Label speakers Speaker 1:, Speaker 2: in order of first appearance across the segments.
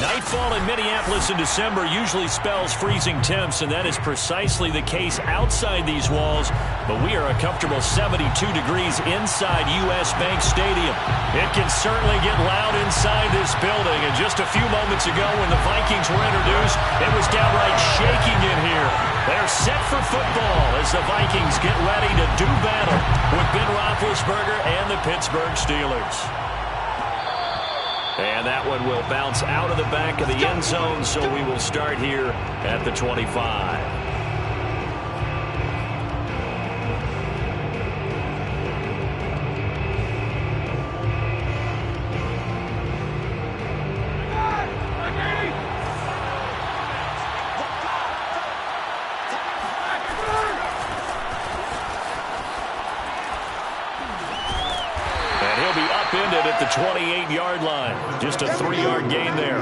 Speaker 1: Nightfall in Minneapolis in December usually spells freezing temps, and that is precisely the case outside these walls. But we are a comfortable 72 degrees inside U.S. Bank Stadium. It can certainly get loud inside this building. And just a few moments ago when the Vikings were introduced, it was downright shaking in here. They're set for football as the Vikings get ready to do battle with Ben Roethlisberger and the Pittsburgh Steelers. And that one will bounce out of the back of the end zone, so we will start here at the 25. At the 28-yard line. Just a 3-yard gain there.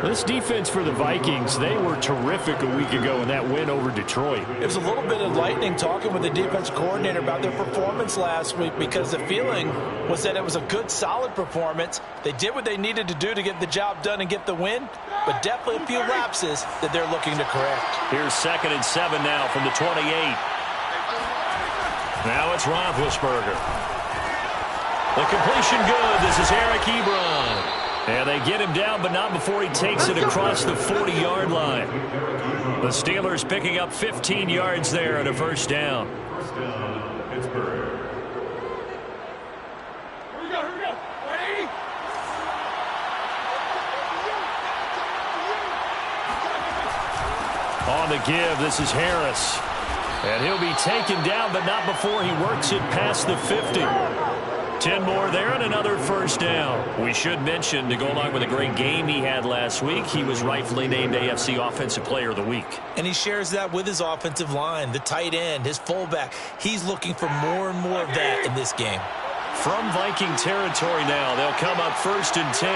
Speaker 1: This defense for the Vikings, they were terrific a week ago in that win over Detroit.
Speaker 2: It was a little bit enlightening talking with the defense coordinator about their performance last week, because the feeling was that it was a good, solid performance. They did what they needed to do to get the job done and get the win, but definitely a few lapses that they're looking to correct.
Speaker 1: Here's 2nd and 7 now from the 28. Now it's Roethlisberger. The completion good. This is Eric Ebron. And they get him down, but not before he takes it across the 40-yard line. The Steelers picking up 15 yards there and a first down. Pittsburgh. Here we go. 180. On the give, this is Harris. And he'll be taken down, but not before he works it past the 50. 10 more there and another first down. We should mention, to go along with a great game he had last week, he was rightfully named AFC Offensive Player of the Week. And he shares that with his offensive line, the tight end, his fullback. He's looking for more and more of that in this game. From Viking territory now, they'll come up 1st and 10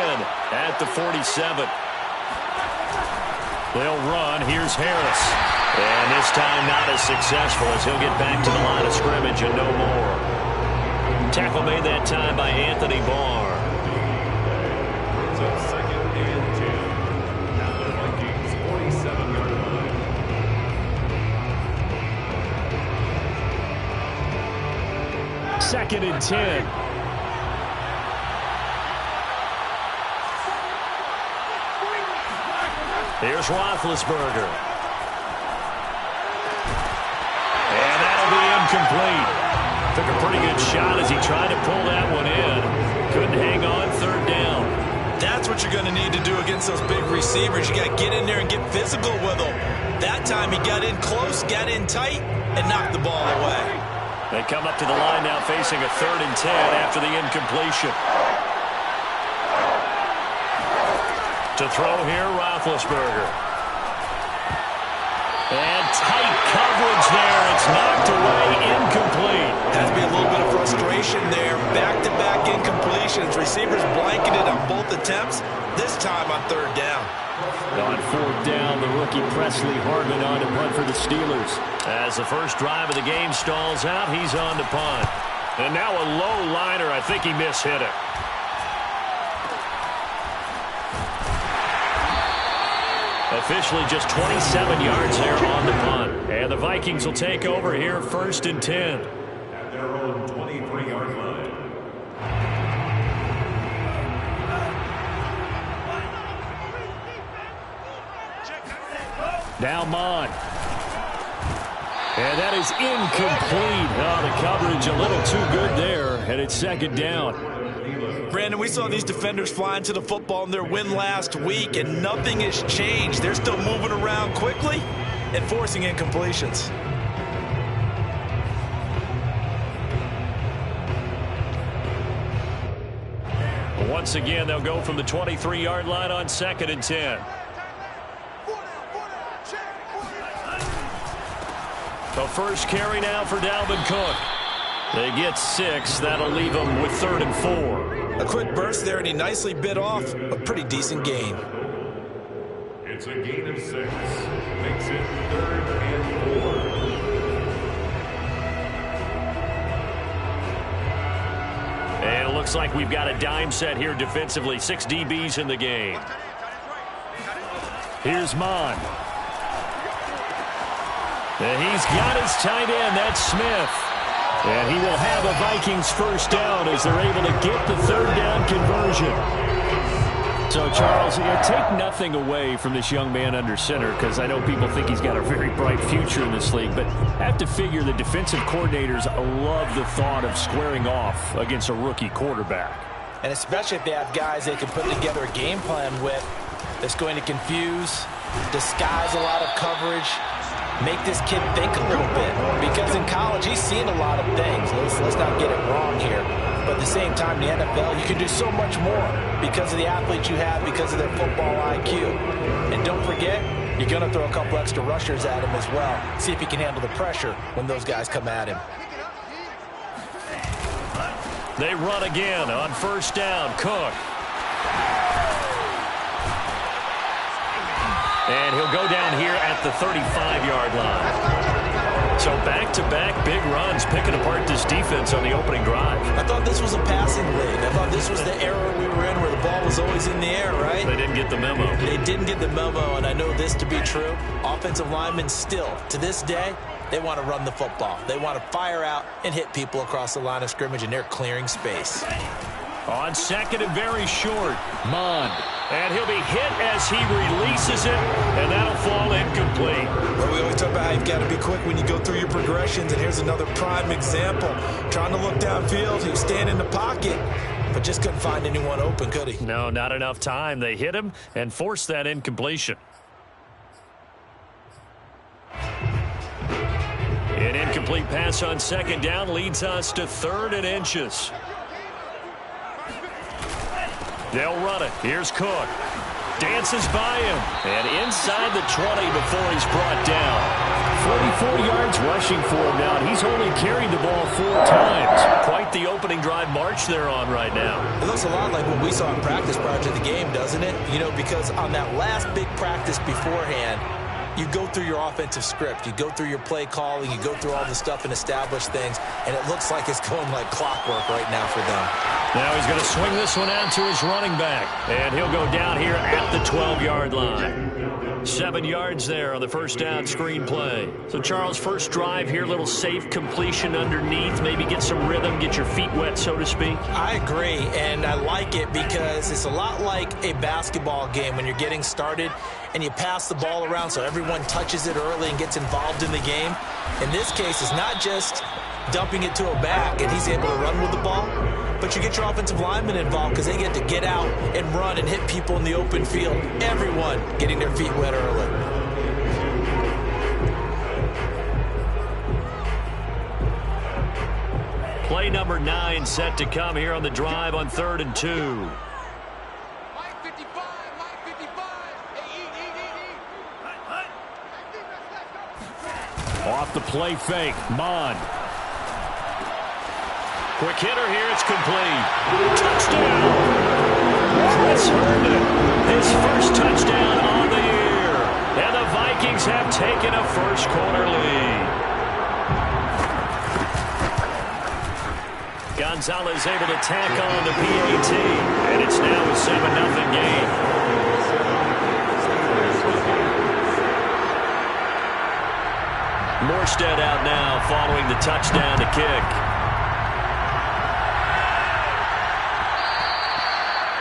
Speaker 1: at the 47. They'll run. Here's Harris. And this time not as successful, as he'll get back to the line of scrimmage and no more. Tackle made that time by Anthony Barr. It's a 2nd and 10. Now the Vikings 47-yard line. 2nd and 10. Here's Roethlisberger. And that'll be incomplete. Took a pretty good shot as he tried to pull that one in. Couldn't hang on, 3rd down. That's what you're going to need to do against those big receivers. You got to get in there and get physical with them. That time he got in close, got in tight, and knocked the ball away. They come up to the line now facing a 3rd and 10 after the incompletion. To throw here, Roethlisberger. And tight coverage there. It's knocked away, incomplete. Has to be a little bit of frustration there. Back-to-back incompletions. Receivers blanketed on both attempts. This time on 3rd down. On 4th down, the rookie Presley Harvin on to punt for the Steelers. As the first drive of the game stalls out, he's on to punt. And now a low liner. I think he mishit it. Officially just 27 yards there on the punt. And the Vikings will take over here 1st and 10. At their own 23-yard line. Now Mond. And that is incomplete. Oh, the coverage a little too good there. And it's 2nd down. Brandon, we saw these defenders flying to the football in their win last week, and nothing has changed. They're still moving around quickly and forcing incompletions. Once again, they'll go from the 23-yard line on 2nd and 10. The first carry now for Dalvin Cook. They get 6. That'll leave them with 3rd and 4. A quick burst there, and he nicely bit off a pretty decent gain. It's a gain of 6. Makes it 3rd and 4. And it looks like we've got a dime set here defensively. 6 DBs in the game. Here's Mon. And he's got his tight end. That's Smith. And he will have a Vikings first down as they're able to get the third down conversion. So, Charles, take nothing away from this young man under center, because I know people think he's got a very bright future in this league, but I have to figure the defensive coordinators love the thought of squaring off against a rookie quarterback.
Speaker 2: And especially if they have guys they can put together a game plan with that's going to confuse, disguise a lot of coverage, make this kid think a little bit. Because in college, he's seen a lot of things. Let's not get it wrong here. But at the same time, in the NFL, you can do so much more because of the athletes you have, because of their football IQ. And don't forget, you're going to throw a couple extra rushers at him as well. See if he can handle the pressure when those guys come at him.
Speaker 1: They run again on first down. Cook. And he'll go down here at the 35-yard line. So back-to-back big runs picking apart this defense on the opening drive.
Speaker 2: I thought this was a passing league. I thought this was the era we were in where the ball was always in the air, right?
Speaker 1: They didn't get the memo.
Speaker 2: They didn't get the memo, and I know this to be true. Offensive linemen still, to this day, they want to run the football. They want to fire out and hit people across the line of scrimmage, and they're clearing space.
Speaker 1: On second and very short, Mond. And he'll be hit as he releases it, and that'll fall incomplete.
Speaker 2: Well, we always talk about how you've got to be quick when you go through your progressions, and here's another prime example. Trying to look downfield, he was standing in the pocket, but just couldn't find anyone open, could he?
Speaker 1: No, not enough time. They hit him and forced that incompletion. An incomplete pass on second down leads us to 3rd and inches. They'll run it. Here's Cook. Dances by him. And inside the 20 before he's brought down. 44 yards rushing for him now. He's only carried the ball 4 times. Quite the opening drive march they're on right now.
Speaker 2: It looks a lot like what we saw in practice prior to the game, doesn't it? You know, because on that last big practice beforehand, you go through your offensive script. You go through your play calling. You go through all the stuff and establish things. And it looks like it's going like clockwork right now for them.
Speaker 1: Now he's going to swing this one out to his running back. And he'll go down here at the 12-yard line. 7 yards there on the first down screen play. So, Charles, first drive here, little safe completion underneath. Maybe get some rhythm, get your feet wet, so to speak.
Speaker 2: I agree, and I like it because it's a lot like a basketball game when you're getting started and you pass the ball around so everyone touches it early and gets involved in the game. In this case, it's not just dumping it to a back and he's able to run with the ball, but you get your offensive linemen involved because they get to get out and run and hit people in the open field. Everyone getting their feet wet early.
Speaker 1: Play number 9 set to come here on the drive on 3rd and 2. Off the play fake, Mond. Quick hitter here, it's complete. Touchdown! Chris Herndon, his first touchdown on the year. And the Vikings have taken a first quarter lead. Gonzalez able to tack on the PAT. And it's now a 7-0 game. Morstead out now following the touchdown to kick.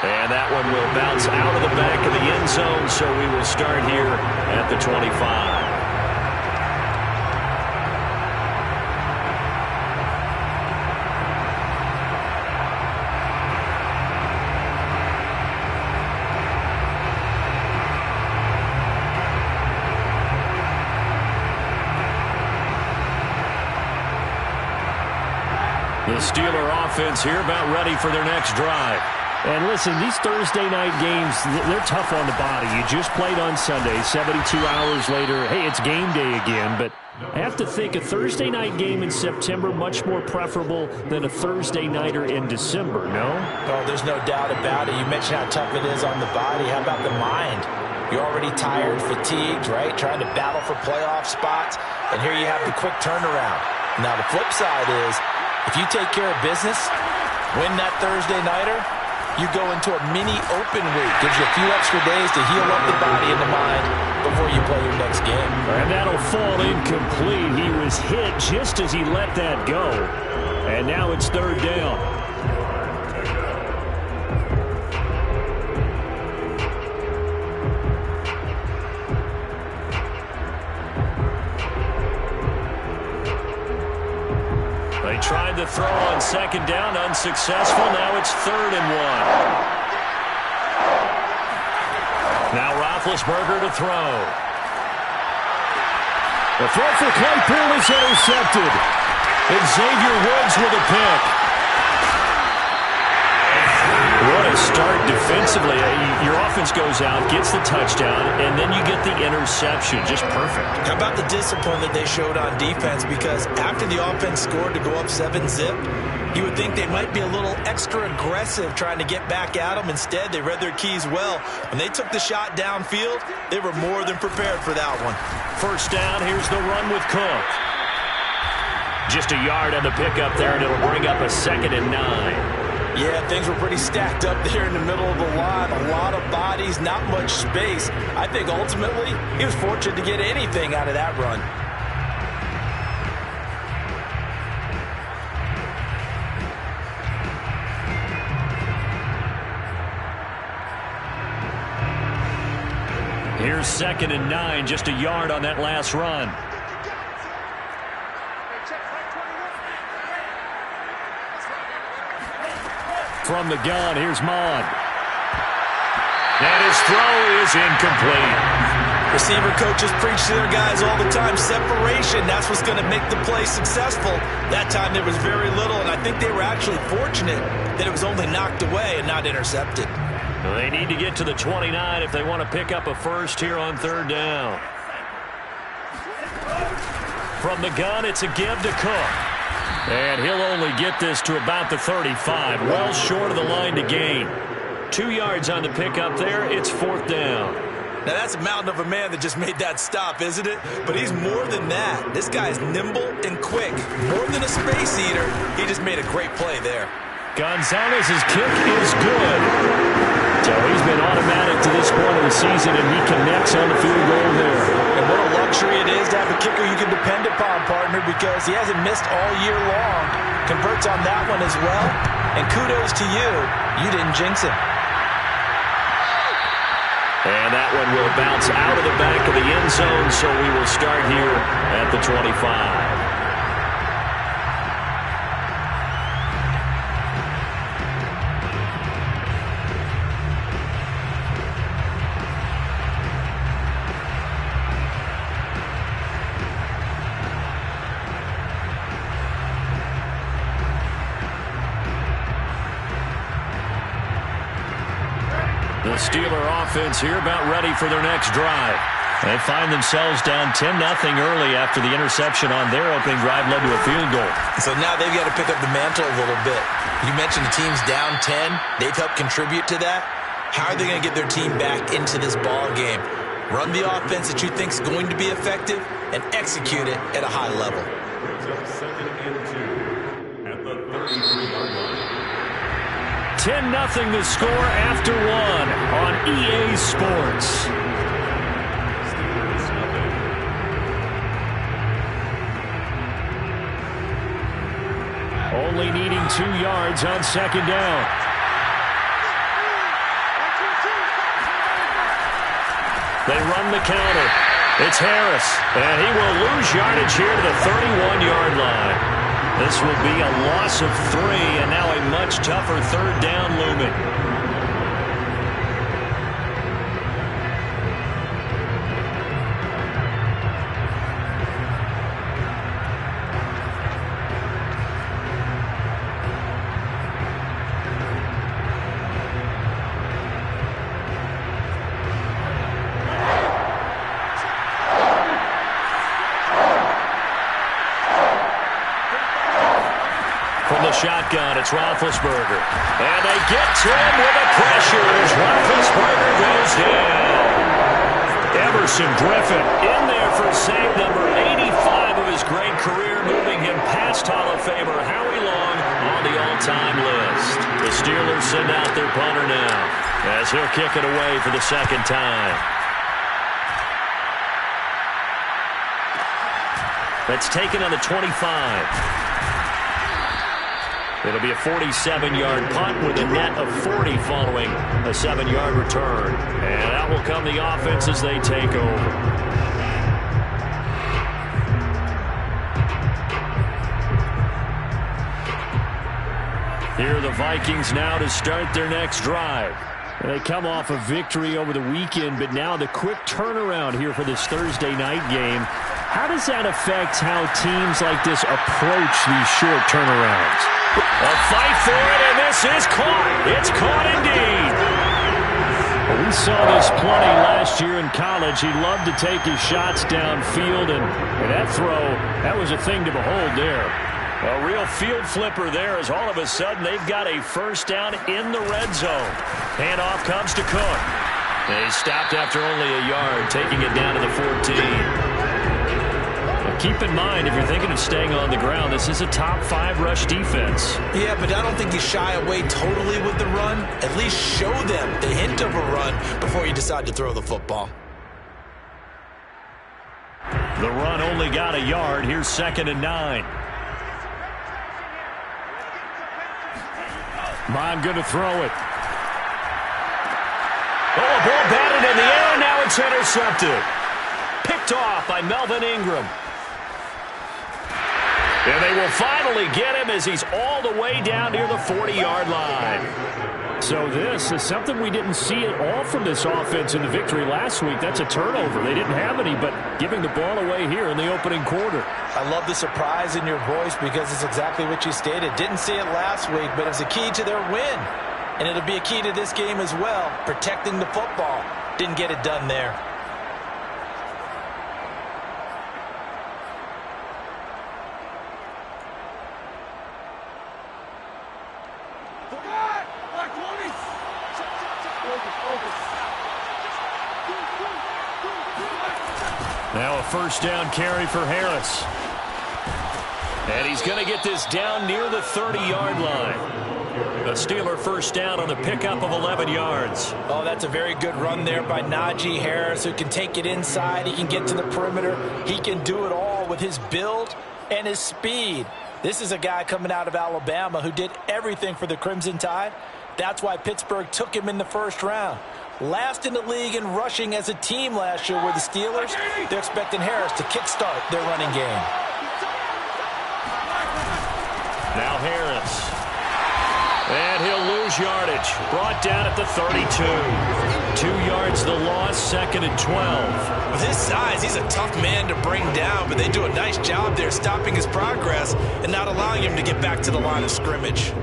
Speaker 1: And that one will bounce out of the back of the end zone, so we will start here at the 25. The Steeler offense here about ready for their next drive.
Speaker 3: And listen, these Thursday night games, they're tough on the body. You just played on Sunday, 72 hours later, hey, it's game day again. But I have to think a Thursday night game in September much more preferable than a Thursday nighter in December, no?
Speaker 2: Oh, there's no doubt about it. You mentioned how tough it is on the body. How about the mind? You're already tired, fatigued, right? Trying to battle for playoff spots. And here you have the quick turnaround. Now, the flip side is, if you take care of business, win that Thursday nighter, you go into a mini open week. Gives you a few extra days to heal up the body and the mind before you play your next game.
Speaker 3: And that'll fall incomplete. He was hit just as he let that go. And now it's third down.
Speaker 1: They tried to throw on second down, unsuccessful. Now it's 3rd and 1. Now Roethlisberger to throw.
Speaker 3: The throw for Claypool is intercepted.
Speaker 1: And Xavier Woods with a pick. What a start defensively. Your offense goes out, gets the touchdown, and then you get the interception. Just perfect.
Speaker 2: How about the discipline that they showed on defense? Because after the offense scored to go up 7-zip, you would think they might be a little extra aggressive trying to get back at them. Instead, they read their keys well. When they took the shot downfield, they were more than prepared for that one.
Speaker 1: First down, here's the run with Cook. Just a yard on the pickup there, and it'll bring up a 2nd and 9.
Speaker 2: Yeah, things were pretty stacked up there in the middle of the line. A lot of bodies, not much space. I think ultimately he was fortunate to get anything out of that run.
Speaker 1: Here's 2nd and 9, just a yard on that last run. From the gun, here's Mond. And his throw is incomplete.
Speaker 2: Receiver coaches preach to their guys all the time. Separation, that's what's going to make the play successful. That time there was very little, and I think they were actually fortunate that it was only knocked away and not intercepted.
Speaker 1: Well, they need to get to the 29 if they want to pick up a first here on 3rd down. From the gun, it's a give to Cook. And he'll only get this to about the 35, well short of the line to gain. 2 yards on the pickup there. It's 4th down.
Speaker 2: Now, that's a mountain of a man that just made that stop, isn't it? But he's more than that. This guy's nimble and quick. More than a space eater, he just made a great play there.
Speaker 1: Gonzalez's kick is good. So he's been automatic to this point of the season, and he connects on the field goal there.
Speaker 2: And what a luxury it is to have a kicker you can depend upon, partner, because he hasn't missed all year long. Converts on that one as well. And kudos to you. You didn't jinx him.
Speaker 1: And that one will bounce out of the back of the end zone, so we will start here at the 25. The Steeler offense here about ready for their next drive. They find themselves down 10-0 early after the interception on their opening drive led to a field goal.
Speaker 2: So now they've got to pick up the mantle a little bit. You mentioned the team's down 10. They've helped contribute to that. How are they going to get their team back into this ball game? Run the offense that you think is going to be effective and execute it at a high level.
Speaker 1: 10-0 the score after 1 on EA Sports. Only needing 2 yards on second down. They run the counter. It's Harris, and he will lose yardage here to the 31-yard line. This will be a loss of 3, and now a much tougher 3rd down looming. Shotgun, it's Roethlisberger. And they get to him with a pressure as Roethlisberger goes down. Everson Griffin in there for save number 85 of his great career, moving him past Hall of Famer Howie Long on the all-time list. The Steelers send out their punter now, as he'll kick it away for the second time. That's taken on the 25. It'll be a 47-yard punt with a net of 40 following a 7-yard return. And out will come the offense as they take over. Here are the Vikings now to start their next drive. They come off a victory over the weekend, but now the quick turnaround here for this Thursday night game. How does that affect how teams like this approach these short turnarounds? A fight for it, and this is caught. It's caught indeed.
Speaker 3: Well, we saw this plenty last year in college. He loved to take his shots downfield, and that throw, that was a thing to behold there.
Speaker 1: A real field flipper there, as all of a sudden they've got a first down in the red zone. Handoff comes to Cook. They stopped after only a yard, taking it down to the 14. Now keep in mind, if you're thinking of staying on the ground, this is a top 5 rush defense.
Speaker 2: Yeah, but I don't think you shy away totally with the run. At least show them the hint of a run before you decide to throw the football.
Speaker 1: The run only got a yard. Here's 2nd and 9.
Speaker 3: Bond going to throw it.
Speaker 1: Oh, a ball batted in the air, and now it's intercepted. Picked off by Melvin Ingram. And they will finally get him as he's all the way down near the 40-yard line.
Speaker 3: So this is something we didn't see at all from this offense in the victory last week. That's a turnover. They didn't have any, but giving the ball away here in the opening quarter.
Speaker 2: I love the surprise in your voice because it's exactly what you stated. Didn't see it last week, but it was a key to their win. And it'll be a key to this game as well, protecting the football. Didn't get it done there.
Speaker 1: Now a first down carry for Harris. And he's going to get this down near the 30-yard line. A Steeler first down on the pickup of 11 yards.
Speaker 2: Oh, that's a very good run there by Najee Harris, who can take it inside. He can get to the perimeter. He can do it all with his build and his speed. This is a guy coming out of Alabama who did everything for the Crimson Tide. That's why Pittsburgh took him in the first round. Last in the league in rushing as a team last year were the Steelers. They're expecting Harris to kickstart their running game.
Speaker 1: Now Harris. And he'll lose yardage. Brought down at the 32. 2 yards the loss, 2nd and 12.
Speaker 2: With his size, he's a tough man to bring down, but they do a nice job there stopping his progress and not allowing him to get back to the line of scrimmage.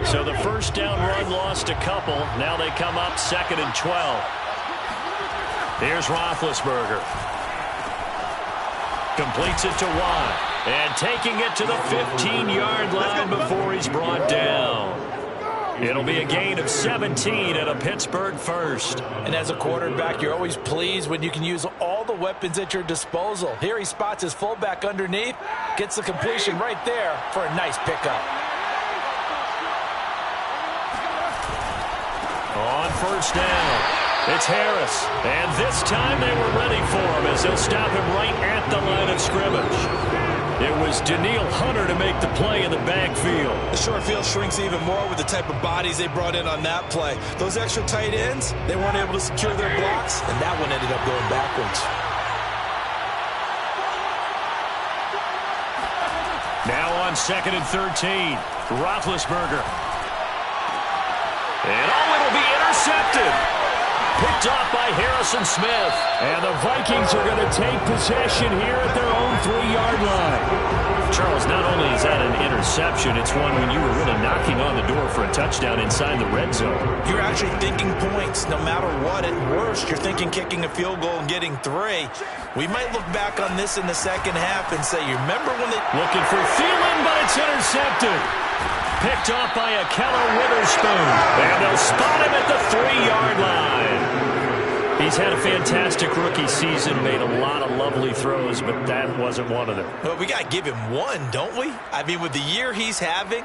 Speaker 1: So the first down run lost a couple. Now they come up 2nd and 12. Here's Roethlisberger. Completes it to Watt. And taking it to the 15-yard line before he's brought down. It'll be a gain of 17 and a Pittsburgh first.
Speaker 2: And as a quarterback, you're always pleased when you can use all the weapons at your disposal. Here he spots his fullback underneath. Gets the completion right there for a nice pickup.
Speaker 1: On first down, it's Harris. And this time they were ready for him as they'll stop him right at the line of scrimmage. It was Daniil Hunter to make the play in the backfield.
Speaker 2: The short field shrinks even more with the type of bodies they brought in on that play. Those extra tight ends, they weren't able to secure their blocks, and that one ended up going backwards.
Speaker 1: Now on 2nd and 13, Roethlisberger. And it'll be intercepted. Picked off by Harrison Smith.
Speaker 3: And the Vikings are going to take possession here at their own 3-yard line.
Speaker 1: Charles, not only is that an interception, it's one when you were really knocking on the door for a touchdown inside the red zone.
Speaker 2: You're actually thinking points no matter what. At worst, you're thinking kicking a field goal and getting 3. We might look back on this in the second half and say, you remember when they...
Speaker 1: Looking for Thielen, but it's intercepted. Picked off by Akello Witherspoon. And they'll spot him at the 3-yard line. He's had a fantastic rookie season, made a lot of lovely throws, but that wasn't one of them.
Speaker 2: Well, we got to give him one, don't we? I mean, with the year he's having,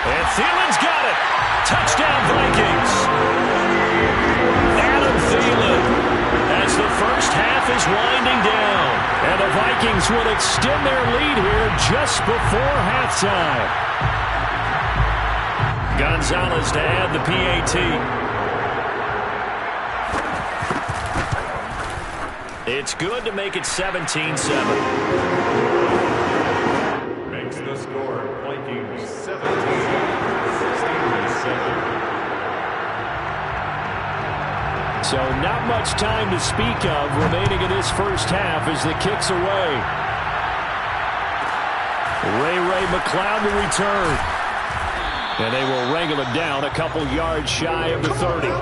Speaker 1: And Thielen's got it. Touchdown, Vikings. Adam Thielen, as the first half is winding down. And the Vikings will extend their lead here just before halftime. Gonzalez to add the PAT. It's good to make it 17-7.
Speaker 4: Makes the score Vikings 17, Steelers 7.
Speaker 3: So not much time to speak of remaining in this first half as the kick's away. Ray McLeod will return. And they will wrangle it down a couple yards shy of the 30.
Speaker 4: The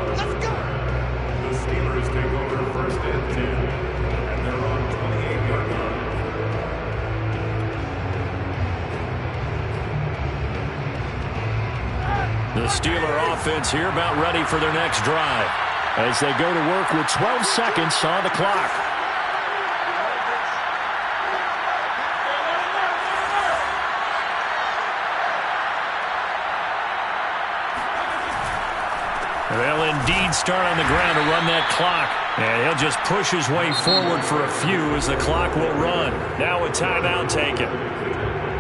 Speaker 4: Steelers take over first and 10. And they're on 28-yard line.
Speaker 1: The Steeler offense here about ready for their next drive as they go to work with 12 seconds on the clock. They'll indeed start on the ground to run that clock. And he'll just push his way forward for a few as the clock will run. Now a timeout taken.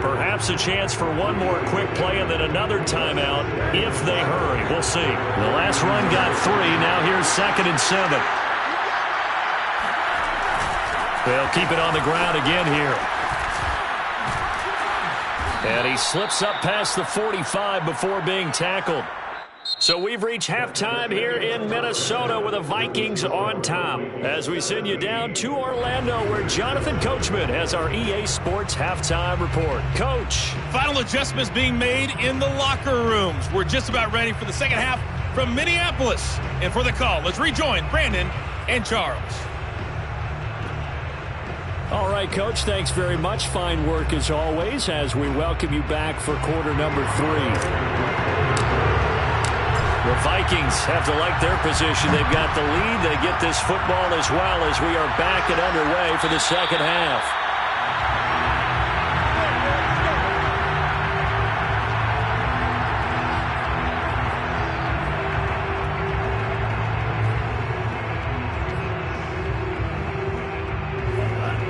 Speaker 1: Perhaps a chance for one more quick play and then another timeout if they hurry. We'll see. The last run got 3. Now here's 2nd and 7. They'll keep it on the ground again here. And he slips up past the 45 before being tackled. So we've reached halftime here in Minnesota with the Vikings on top. As we send you down to Orlando where Jonathan Coachman has our EA Sports halftime report. Coach.
Speaker 5: Final adjustments being made in the locker rooms. We're just about ready for the second half from Minneapolis. And for the call, let's rejoin Brandon and Charles.
Speaker 3: All right, Coach, thanks very much. Fine work as always as we welcome you back for quarter number 3.
Speaker 1: The Vikings have to like their position. They've got the lead. They get this football as well as we are back and underway for the second half.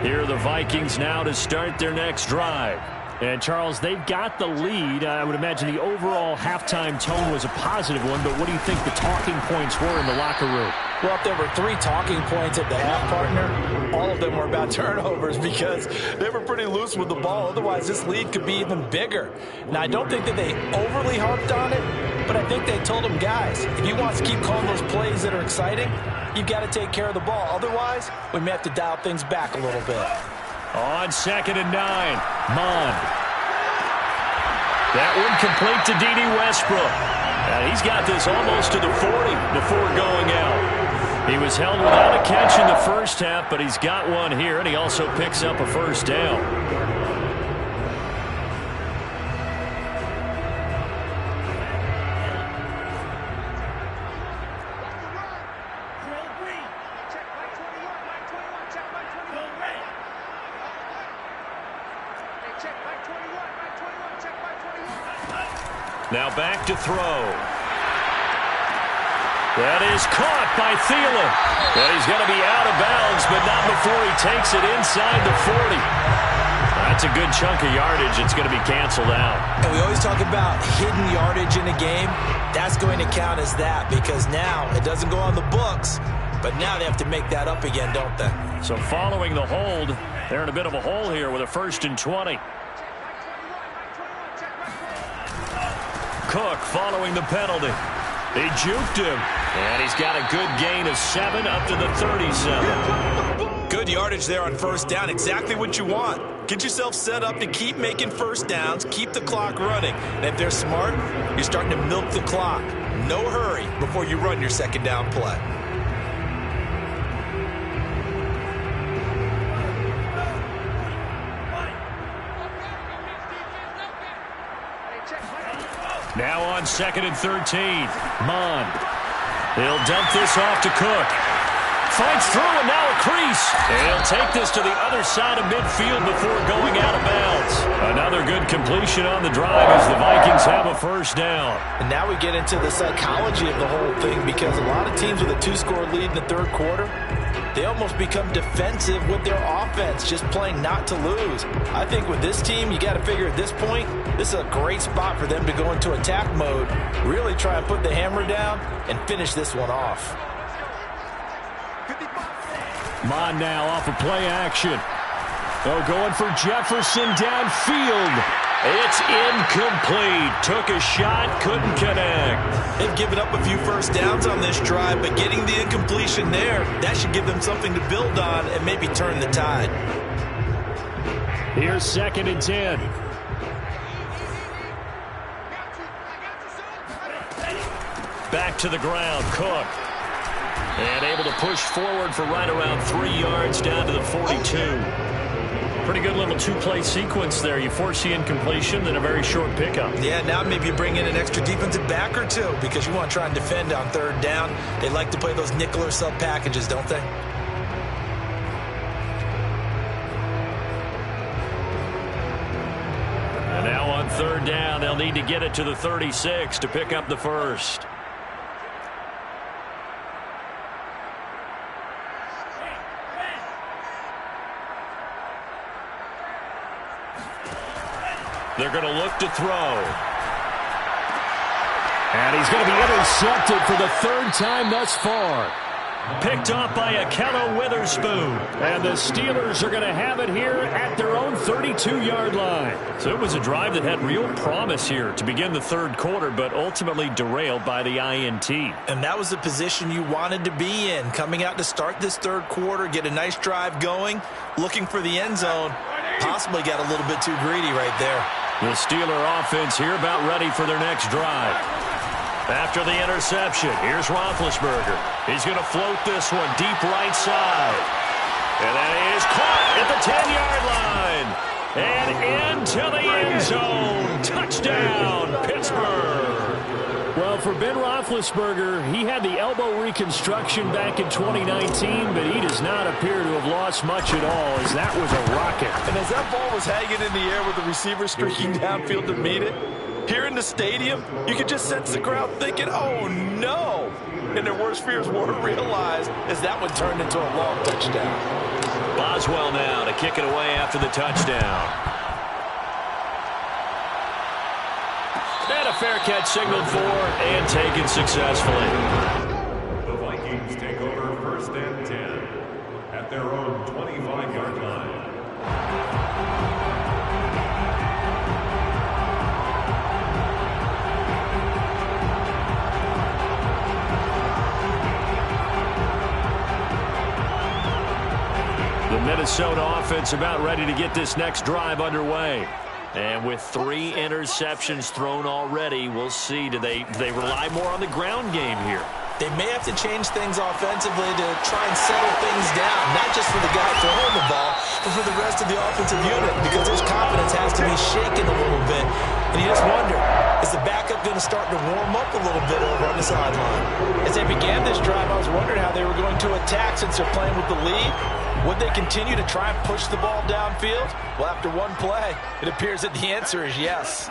Speaker 1: Here are the Vikings now to start their next drive.
Speaker 3: And, Charles, they've got the lead. I would imagine the overall halftime tone was a positive one, but what do you think the talking points were in the locker room?
Speaker 2: Well, if there were 3 talking points at the half, partner, all of them were about turnovers because they were pretty loose with the ball. Otherwise, this lead could be even bigger. Now, I don't think that they overly harped on it, but I think they told them, guys, if you want to keep calling those plays that are exciting, you've got to take care of the ball. Otherwise, we may have to dial things back a little bit.
Speaker 1: On 2nd and 9, Mon. That one complete to D.D. Westbrook. And he's got this almost to the 40 before going out. He was held without a catch in the first half, but he's got one here, and he also picks up a first down. Now back to throw. That is caught by Thielen. And he's going to be out of bounds, but not before he takes it inside the 40. That's a good chunk of yardage. It's going to be canceled out.
Speaker 2: And we always talk about hidden yardage in a game. That's going to count as that because now it doesn't go on the books, but now they have to make that up again, don't they?
Speaker 1: So following the hold, they're in a bit of a hole here with a 1st and 20. Cook following the penalty. He juked him. And he's got a good gain of 7 up to the 37.
Speaker 2: Good yardage there on first down. Exactly what you want. Get yourself set up to keep making first downs, keep the clock running. And if they're smart, you're starting to milk the clock. No hurry before you run your second down play.
Speaker 1: Now on 2nd and 13. Mon. He'll dump this off to Cook. fights through, and now a crease. And he'll take this to the other side of midfield before going out of bounds. Another good completion on the drive as the Vikings have a first down.
Speaker 2: And now we get into the psychology of the whole thing, because a lot of teams with a 2-score lead in the third quarter, they almost become defensive with their offense, just playing not to lose. I think with this team, you got to figure at this point, this is a great spot for them to go into attack mode, really try and put the hammer down and finish this one off.
Speaker 3: Mon now off of play action. Oh, going for Jefferson downfield.
Speaker 1: It's incomplete. Took a shot, couldn't connect.
Speaker 2: They've given up a few first downs on this drive, but getting the incompletion there, that should give them something to build on and maybe turn the tide.
Speaker 3: Here's 2nd and 10.
Speaker 1: Back to the ground, Cook. And able to push forward for right around 3 yards down to the 42. Pretty good little two-play sequence there. You force the incompletion, then a very short pickup.
Speaker 2: Yeah, now maybe you bring in an extra defensive back or two because you want to try and defend on 3rd down. They like to play those nickel or sub packages, don't they?
Speaker 1: And now on 3rd down, they'll need to get it to the 36 to pick up the first. They're going to look to throw.
Speaker 3: And he's going to be intercepted for the 3rd time thus far.
Speaker 1: Picked off by Akello Witherspoon.
Speaker 3: And the Steelers are going to have it here at their own 32-yard line.
Speaker 1: So it was a drive that had real promise here to begin the 3rd quarter, but ultimately derailed by the INT.
Speaker 2: And that was the position you wanted to be in, coming out to start this 3rd quarter, get a nice drive going, looking for the end zone. Possibly got a little bit too greedy right there.
Speaker 1: The Steeler offense here about ready for their next drive. After the interception, here's Roethlisberger. He's going to float this one deep right side. And that is caught at the 10-yard line. And into the end zone. Touchdown, Pittsburgh.
Speaker 3: Well, for Ben Roethlisberger, he had the elbow reconstruction back in 2019, but he does not appear to have lost much at all, as that was a rocket.
Speaker 2: And as that ball was hanging in the air with the receiver streaking downfield to meet it, here in the stadium, you could just sense the crowd thinking, oh, no. And their worst fears were realized as that one turned into a long touchdown.
Speaker 1: Boswell now to kick it away after the touchdown. And a fair catch signaled for and taken successfully.
Speaker 4: The Vikings take over 1st and 10 at their own 25-yard line.
Speaker 1: The Minnesota offense about ready to get this next drive underway. And with 3 interceptions thrown already, we'll see. Do they rely more on the ground game here?
Speaker 2: They may have to change things offensively to try and settle things down, not just for the guy throwing the ball, but for the rest of the offensive unit, because his confidence has to be shaken a little bit. And you just wonder, is the backup going to start to warm up a little bit over on the sideline? As they began this drive, I was wondering how they were going to attack since they're playing with the lead. Would they continue to try and push the ball downfield? Well, after one play, it appears that the answer is yes.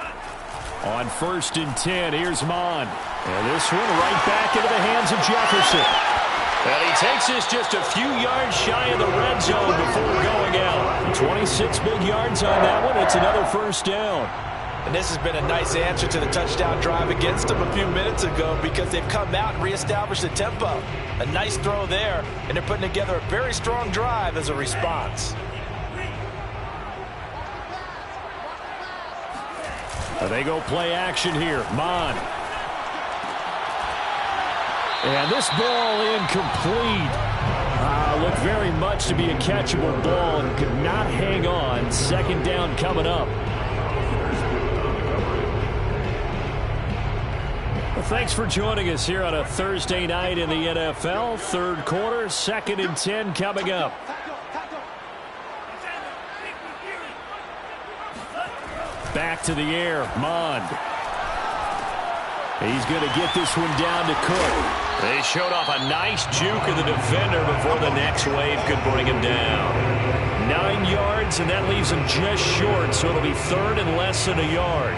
Speaker 3: On 1st and 10, here's Mon. And this one right back into the hands of Jefferson.
Speaker 1: And he takes this just a few yards shy of the red zone before going out.
Speaker 3: 26 big yards on that one. It's another 1st down.
Speaker 2: And this has been a nice answer to the touchdown drive against them a few minutes ago, because they've come out and reestablished the tempo. A nice throw there, and they're putting together a very strong drive as a response.
Speaker 3: They go play action here. Mon. And this ball incomplete. Looked very much to be a catchable ball and could not hang on. 2nd down coming up. Well, thanks for joining us here on a Thursday night in the NFL. 3rd quarter, 2nd and 10 coming up. Back to the air, Mond. He's going to get this one down to Cook.
Speaker 1: They showed off a nice juke of the defender before the next wave could bring him down.
Speaker 3: 9 yards, and that leaves him just short, so it'll be third and less than a yard.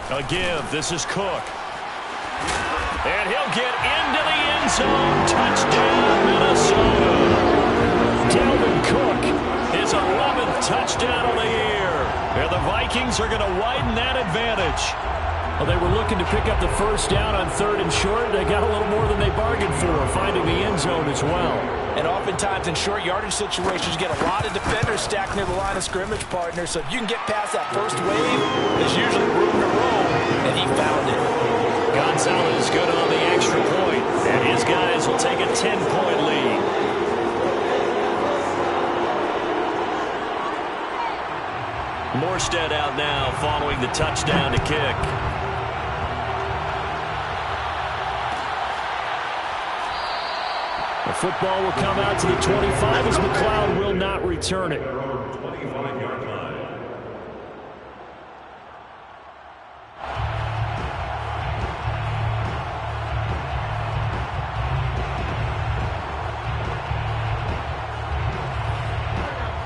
Speaker 1: A give. This is Cook. And he'll get into the end zone. Touchdown, Minnesota.
Speaker 3: Dalvin Cook,
Speaker 1: His 11th touchdown of the year. And the Vikings are going to widen that advantage.
Speaker 3: well, they were looking to pick up the first down on 3rd and short. They got a little more than they bargained for, finding the end zone as well.
Speaker 2: And oftentimes in short yardage situations, you get a lot of defenders stacked near the line of scrimmage partners. So if you can get past that first wave, there's usually room to roll, and he found it.
Speaker 1: Gonzalez good on the extra point, and his guys will take a 10-point lead. Morstead out now following the touchdown to kick.
Speaker 3: The football will come out to the 25 as McLeod will not return it.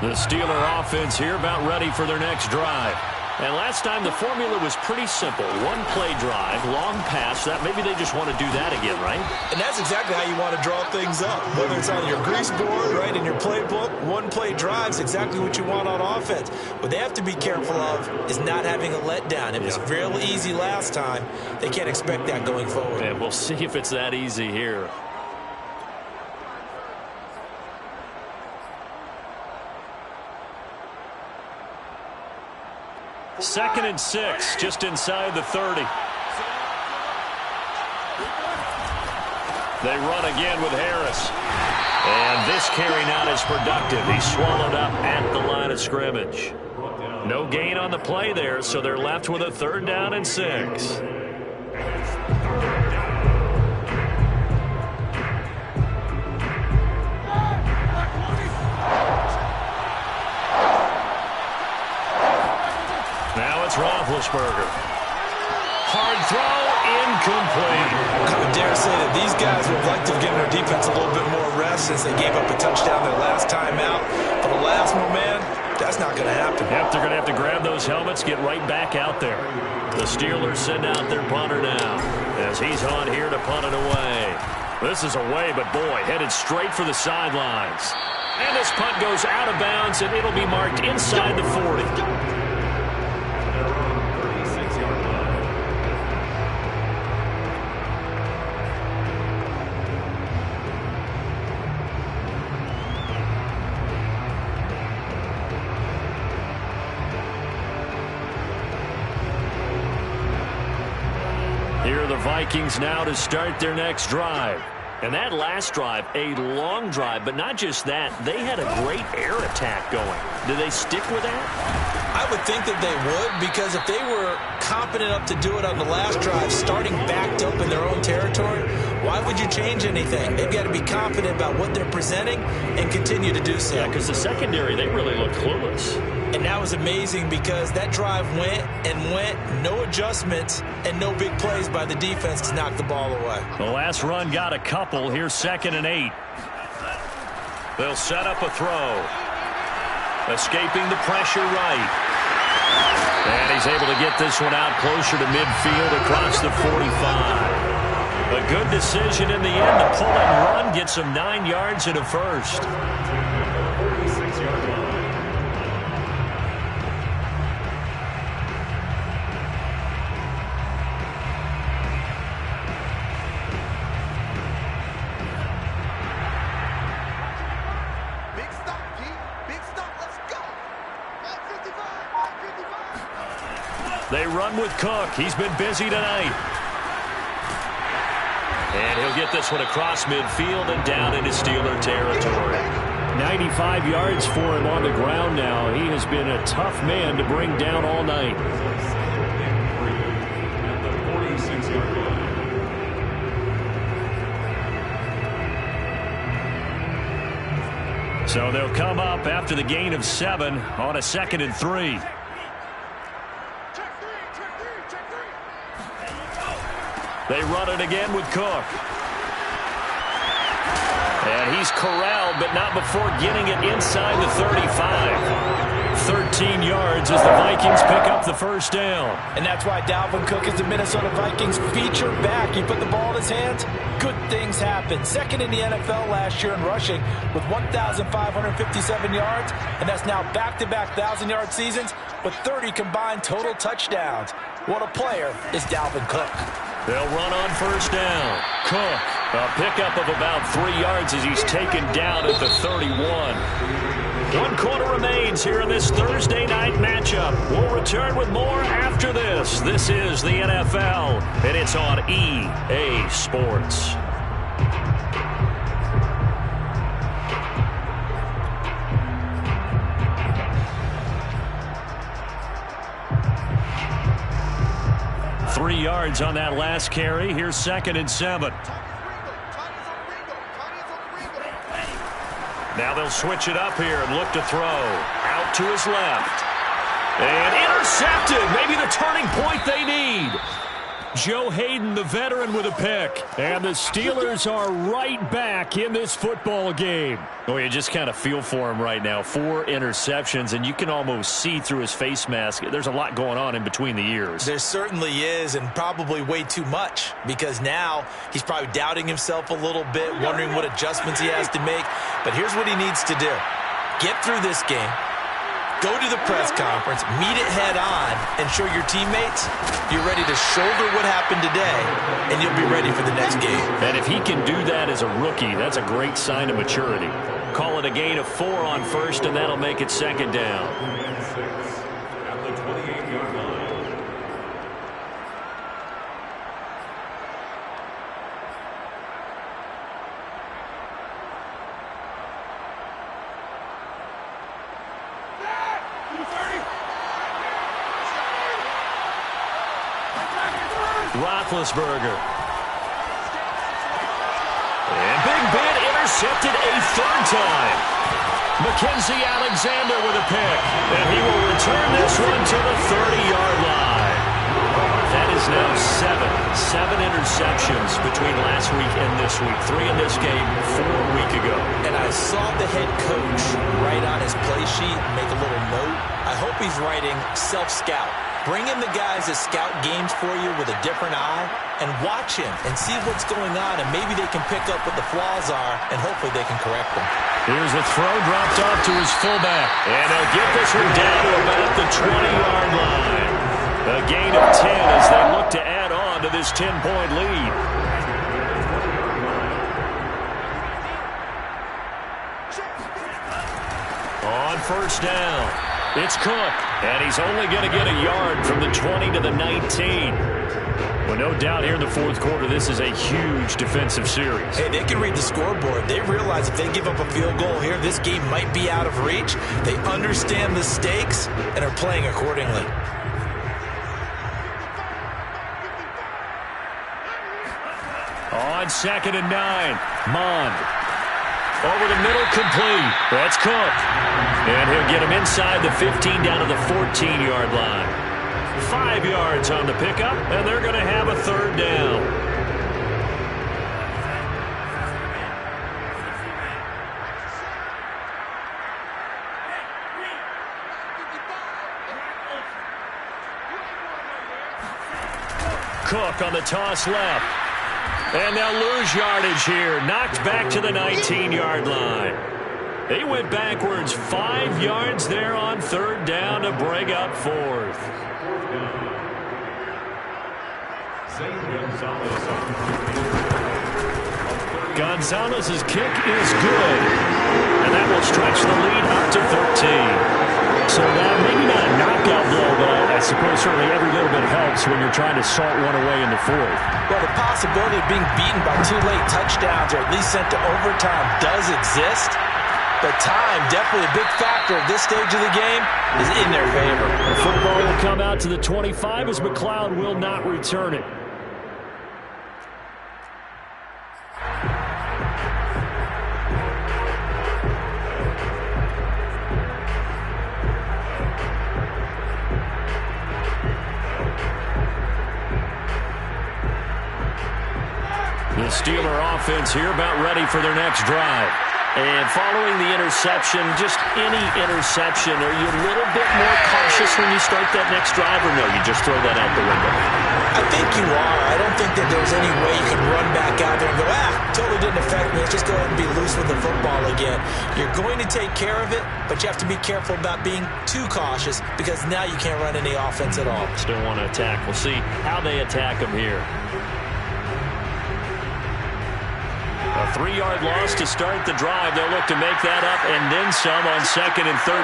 Speaker 1: The Steeler offense here about ready for their next drive. And last time the formula was pretty simple. One play drive, long pass. That maybe they just want to do that again, right?
Speaker 2: And that's exactly how you want to draw things up. Whether it's on your grease board, right, in your playbook, one play drive's exactly what you want on offense. What they have to be careful of is not having a letdown. It was real easy last time. They can't expect that going forward.
Speaker 1: And we'll see if it's that easy here. Second and 6, just inside the 30. They run again with Harris. And this carry not as productive. He's swallowed up at the line of scrimmage. No gain on the play there, so they're left with a 3rd down and 6. Now it's Roethlisberger. Hard throw, incomplete.
Speaker 2: I would dare say that these guys would like to have given their defense a little bit more rest since they gave up a touchdown their last time out. For the last one, man, that's not going to happen.
Speaker 1: Yep, they're going to have to grab those helmets, get right back out there. The Steelers send out their punter now as he's on here to punt it away. This is away, but boy, headed straight for the sidelines. And this punt goes out of bounds, and it'll be marked inside the 40. Here are the Vikings now to start their next drive. And that last drive, a long drive, but not just that. They had a great air attack going. Do they stick with that?
Speaker 2: I would think that they would, because if they were competent enough to do it on the last drive, starting backed up in their own territory, why would you change anything? They've got to be confident about what they're presenting and continue to do so.
Speaker 1: Yeah, because the secondary, they really look clueless.
Speaker 2: And that was amazing because that drive went and went, no adjustments and no big plays by the defense to knock the ball away.
Speaker 1: The last run got a couple. Here's 2nd and 8. They'll set up a throw. Escaping the pressure right. And he's able to get this one out closer to midfield across the 45. A good decision in the end. The pull and run gets him 9 yards and a first. They run with Cook. He's been busy tonight. And he'll get this one across midfield and down into Steeler territory.
Speaker 3: 95 yards for him on the ground now. He has been a tough man to bring down all night.
Speaker 4: 26-yard line.
Speaker 1: So they'll come up after the gain of 7 on a 2nd and 3. They run it again with Cook. And he's corralled, but not before getting it inside the 35. 13 yards as the Vikings pick up the first down.
Speaker 2: And that's why Dalvin Cook is the Minnesota Vikings feature back. You put the ball in his hands, good things happen. Second in the NFL last year in rushing with 1,557 yards, and that's now back-to-back 1,000-yard seasons with 30 combined total touchdowns. What a player is Dalvin Cook.
Speaker 1: They'll run on first down. Cook, a pickup of about 3 yards as he's taken down at the 31. 1 quarter remains here in this Thursday night matchup. We'll return with more after this. This is the NFL, and it's on EA Sports. Three yards on that last carry. Here's 2nd and 7. Now they'll switch it up here and look to throw. Out to his left. And intercepted. Maybe the turning point they need. Joe Hayden, the veteran, with a pick. And the Steelers are right back in this football game. Oh, you just kind of feel for him right now. 4 interceptions, and you can almost see through his face mask. There's a lot going on in between the ears.
Speaker 2: There certainly is, and probably way too much, because now he's probably doubting himself a little bit, wondering what adjustments he has to make. But here's what he needs to do. Get through this game. Go to the press conference, meet it head on, and show your teammates you're ready to shoulder what happened today, and you'll be ready for the next game.
Speaker 1: And if he can do that as a rookie, that's a great sign of maturity. Call it a gain of 4 on first, and that'll make it 2nd down.
Speaker 4: At the 28-yard line.
Speaker 1: Roethlisberger. And Big Ben intercepted a 3rd time. Mackenzie Alexander with a pick. And he will return this one to the 30-yard line. That is now 7 interceptions between last week and this week. 3 in this game, 4 a week ago.
Speaker 2: And I saw the head coach write on his play sheet, make a little note. I hope he's writing self-scout. Bring in the guys that scout games for you with a different eye and watch him and see what's going on, and maybe they can pick up what the flaws are, and hopefully they can correct them.
Speaker 1: Here's a throw dropped off to his fullback, and they'll get this one down to about the 20-yard line. A gain of 10 as they look to add on to this 10-point lead. On first down, it's Cook, and he's only going to get a yard from the 20 to the 19. Well, no doubt here in the 4th quarter, this is a huge defensive series.
Speaker 2: Hey, they can read the scoreboard. They realize if they give up a field goal here, this game might be out of reach. They understand the stakes and are playing accordingly.
Speaker 1: On 2nd and 9, Mond. Over the middle, complete. That's Cook. And he'll get him inside the 15 down to the 14-yard line. 5 yards on the pickup, and they're going to have a 3rd down. Cook on the toss left. And they'll lose yardage here. Knocked back to the 19-yard line. They went backwards 5 yards there on 3rd down to bring up 4th. Gonzalez's kick is good. And that will stretch the lead up to 13. So that maybe not a knockout blow, but I suppose certainly every little bit helps when you're trying to salt one away in the 4th.
Speaker 2: Well, the possibility of being beaten by 2 late touchdowns or at least sent to overtime does exist. But time, definitely a big factor at this stage of the game, is in their favor.
Speaker 3: The football will come out to the 25 as McLeod will not return it.
Speaker 1: The Steeler offense here about ready for their next drive. And following the interception, just any interception, are you a little bit more cautious when you start that next drive, or no, you just throw that out the window?
Speaker 2: I think you are. I don't think that there's any way you can run back out there and go, totally didn't affect me. Let's just go ahead and be loose with the football again. You're going to take care of it, but you have to be careful about being too cautious because now you can't run any offense at all.
Speaker 1: Still want to attack. We'll see how they attack them here. A 3-yard loss to start the drive. They'll look to make that up and then some on 2nd and 13.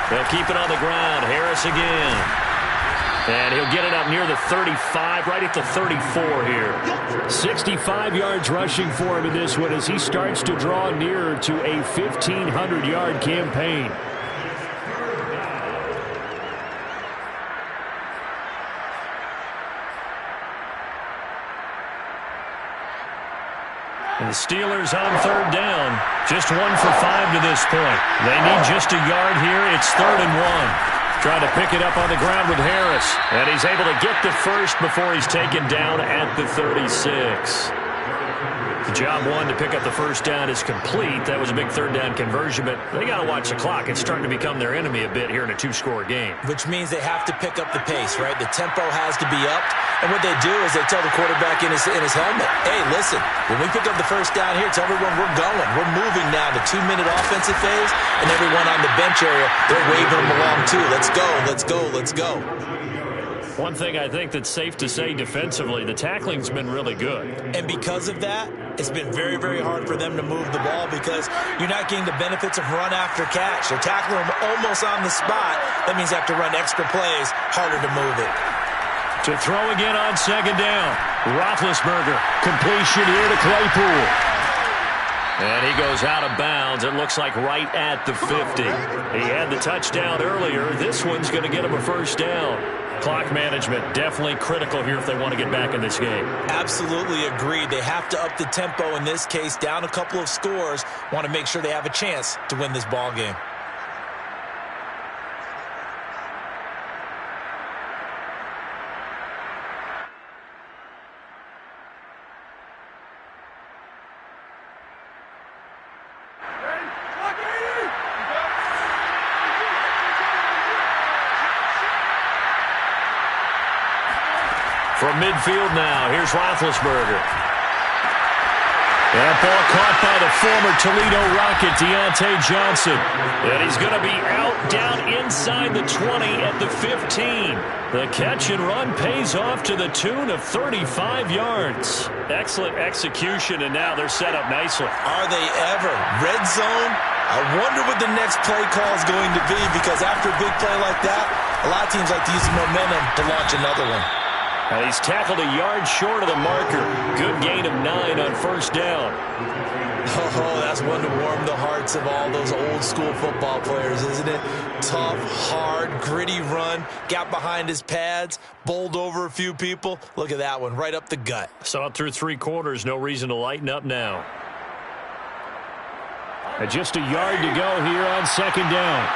Speaker 1: They'll keep it on the ground. Harris again. And he'll get it up near the 35, right at the 34 here.
Speaker 3: 65 yards rushing for him in this one as he starts to draw nearer to a 1,500-yard campaign.
Speaker 1: And the Steelers on 3rd down. Just 1 for 5 to this point. They need just a yard here. It's 3rd and 1. Trying to pick it up on the ground with Harris. And he's able to get the first before he's taken down at the 36. The job one to pick up the first down is complete. That was a big 3rd down conversion, but they got to watch the clock. It's starting to become their enemy a bit here in a 2-score game.
Speaker 2: Which means they have to pick up the pace, right? The tempo has to be upped. And what they do is they tell the quarterback in his helmet, hey, listen, when we pick up the first down here, tell everyone we're going. We're moving now to 2-minute offensive phase, and everyone on the bench area, they're waving them along too. Let's go, let's go, let's go.
Speaker 1: One thing I think that's safe to say defensively, the tackling's been really good.
Speaker 2: And because of that, it's been very, very hard for them to move the ball because you're not getting the benefits of run after catch. They're tackling them almost on the spot. That means they have to run extra plays, harder to move it.
Speaker 1: To throw again on 2nd down. Roethlisberger, completion here to Claypool. And he goes out of bounds. It looks like right at the 50. He had the touchdown earlier. This one's going to get him a first down. Clock management definitely critical here if they want to get back in this game.
Speaker 2: Absolutely agreed. They have to up the tempo in this case, down a couple of scores. Want to make sure they have a chance to win this ball game.
Speaker 1: From midfield now, here's Roethlisberger. That ball caught by the former Toledo Rocket, Deontay Johnson. And he's going to be out down inside the 20 at the 15. The catch and run pays off to the tune of 35 yards. Excellent execution, and now they're set up nicely.
Speaker 2: Are they ever? Red zone? I wonder what the next play call is going to be because after a big play like that, a lot of teams like to use the momentum to launch another one.
Speaker 1: He's tackled a yard short of the marker. Good gain of 9 on 1st down.
Speaker 2: Oh, that's one to warm the hearts of all those old school football players, isn't it? Tough, hard, gritty run. Got behind his pads, bowled over a few people. Look at that one, right up the gut.
Speaker 1: Saw it through 3 quarters. No reason to lighten up now.
Speaker 3: And just a yard to go here on 2nd down.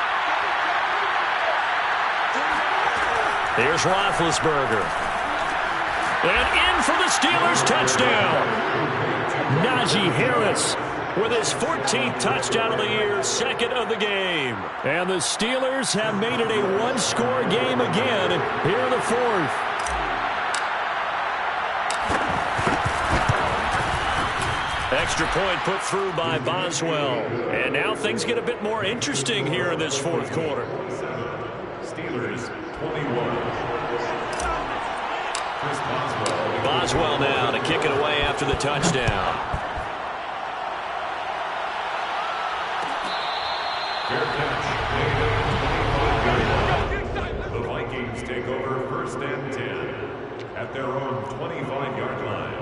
Speaker 1: Here's Roethlisberger. And in for the Steelers touchdown. Najee Harris with his 14th touchdown of the year, 2nd of the game.
Speaker 3: And the Steelers have made it a 1-score game again here in the 4th.
Speaker 1: Extra point put through by Boswell. And now things get a bit more interesting here in this 4th quarter.
Speaker 4: Steelers 21.
Speaker 1: Boswell now to kick it away after the touchdown.
Speaker 4: Fair catch. The Vikings take over 1st and 10 at their own 25-yard line.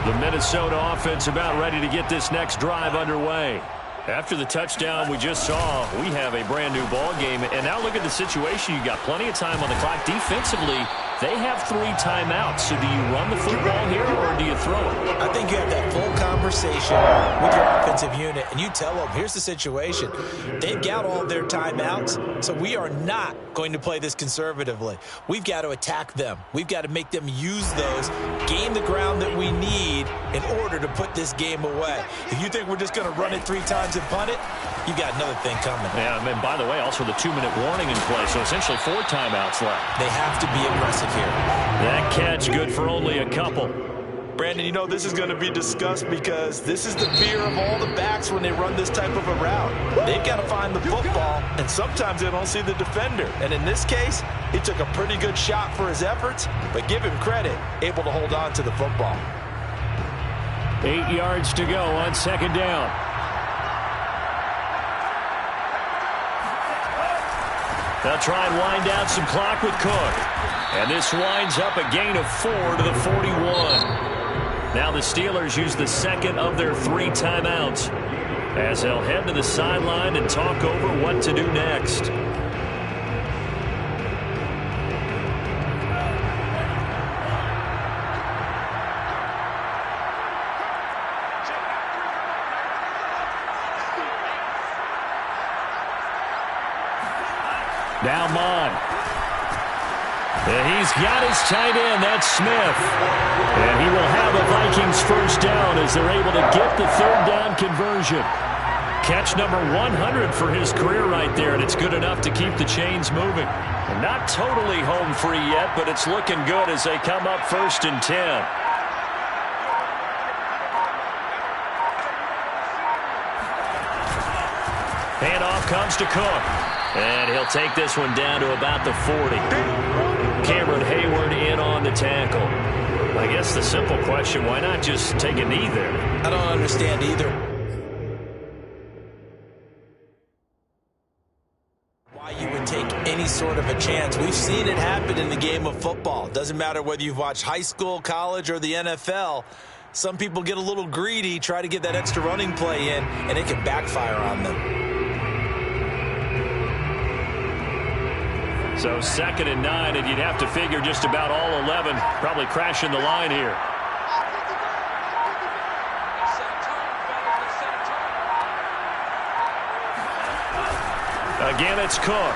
Speaker 1: The Minnesota offense about ready to get this next drive underway. After the touchdown we just saw, we have a brand new ball game. And now look at the situation. You got plenty of time on the clock. Defensively, they have 3 timeouts. So do you run the football here or do you throw it?
Speaker 2: I think you have that full conversation with your offensive unit, and you tell them, here's the situation. They've got all their timeouts, so we are not going to play this conservatively. We've got to attack them. We've got to make them use those, gain the ground that we need in order to put this game away. If you think we're just going to run it 3 times and punt it, you got another thing coming.
Speaker 1: Yeah, and by the way, also the 2-minute warning in play, so essentially 4 timeouts left.
Speaker 2: They have to be aggressive here.
Speaker 1: That catch good for only a couple.
Speaker 2: Brandon, you know this is going to be discussed because this is the fear of all the backs when they run this type of a route. They've got to find the football, and sometimes they don't see the defender. And in this case, he took a pretty good shot for his efforts, but give him credit, able to hold on to the football.
Speaker 3: 8 yards to go on 2nd down.
Speaker 1: They'll try and wind down some clock with Cook. And this winds up a gain of 4 to the 41. Now the Steelers use the second of their 3 timeouts as they'll head to the sideline and talk over what to do next.
Speaker 3: Now Mond.
Speaker 1: And he's got his tight end. That's Smith. And he will have a Vikings first down as they're able to get the 3rd down conversion. Catch number 100 for his career right there, and it's good enough to keep the chains moving. And not totally home free yet, but it's looking good as they come up 1st and 10. Handoff comes to Cook. And he'll take this one down to about the 40. Cameron Hayward in on the tackle. I guess the simple question, why not just take a knee there?
Speaker 2: I don't understand either. Why you would take any sort of a chance. We've seen it happen in the game of football. Doesn't matter whether you've watched high school, college, or the NFL. Some people get a little greedy, try to get that extra running play in, and it can backfire on them.
Speaker 1: So 2nd and 9, and you'd have to figure just about all 11 probably crashing the line here. Again, it's Cook.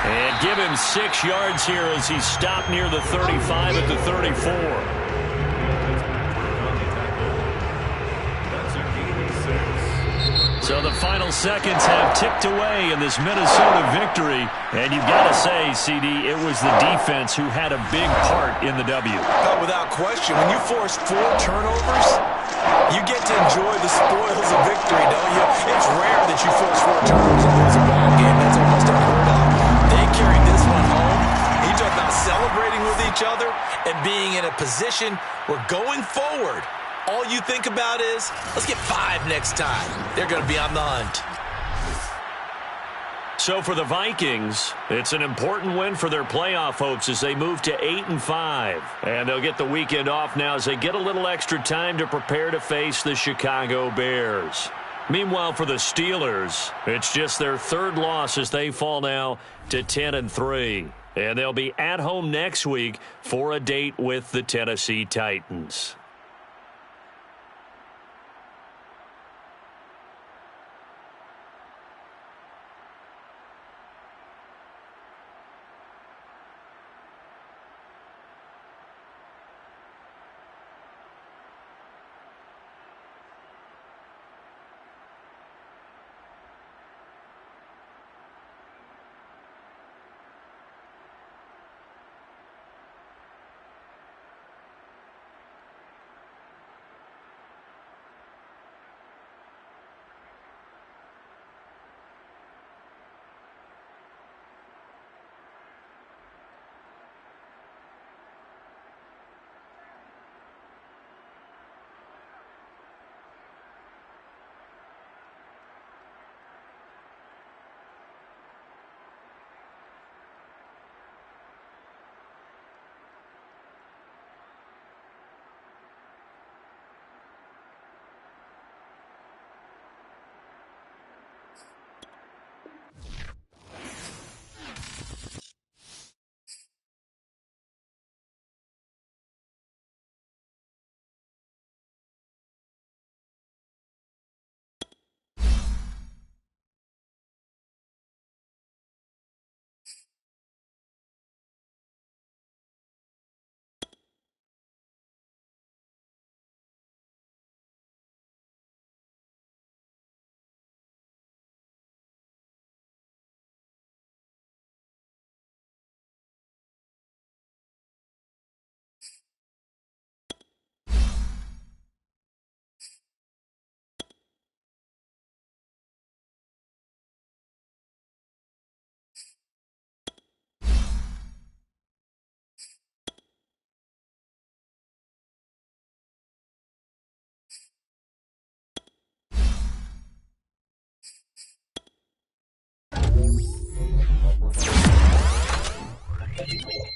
Speaker 1: And give him 6 yards here as he's stopped near the 35 at the 34. So the final seconds have ticked away in this Minnesota victory. And you've got to say, CD, it was the defense who had a big part in the W.
Speaker 2: Oh, without question. When you force 4 turnovers, you get to enjoy the spoils of victory, don't you? It's rare that you force 4 turnovers and lose a ball game. That's almost unheard of. They carried this one home. He talked about celebrating with each other and being in a position where going forward, all you think about is, let's get 5 next time. They're going to be on the hunt.
Speaker 1: So for the Vikings, it's an important win for their playoff hopes as they move to 8-5. And they'll get the weekend off now as they get a little extra time to prepare to face the Chicago Bears. Meanwhile, for the Steelers, it's just their 3rd loss as they fall now to 10-3. And they'll be at home next week for a date with the Tennessee Titans.
Speaker 6: Thank you.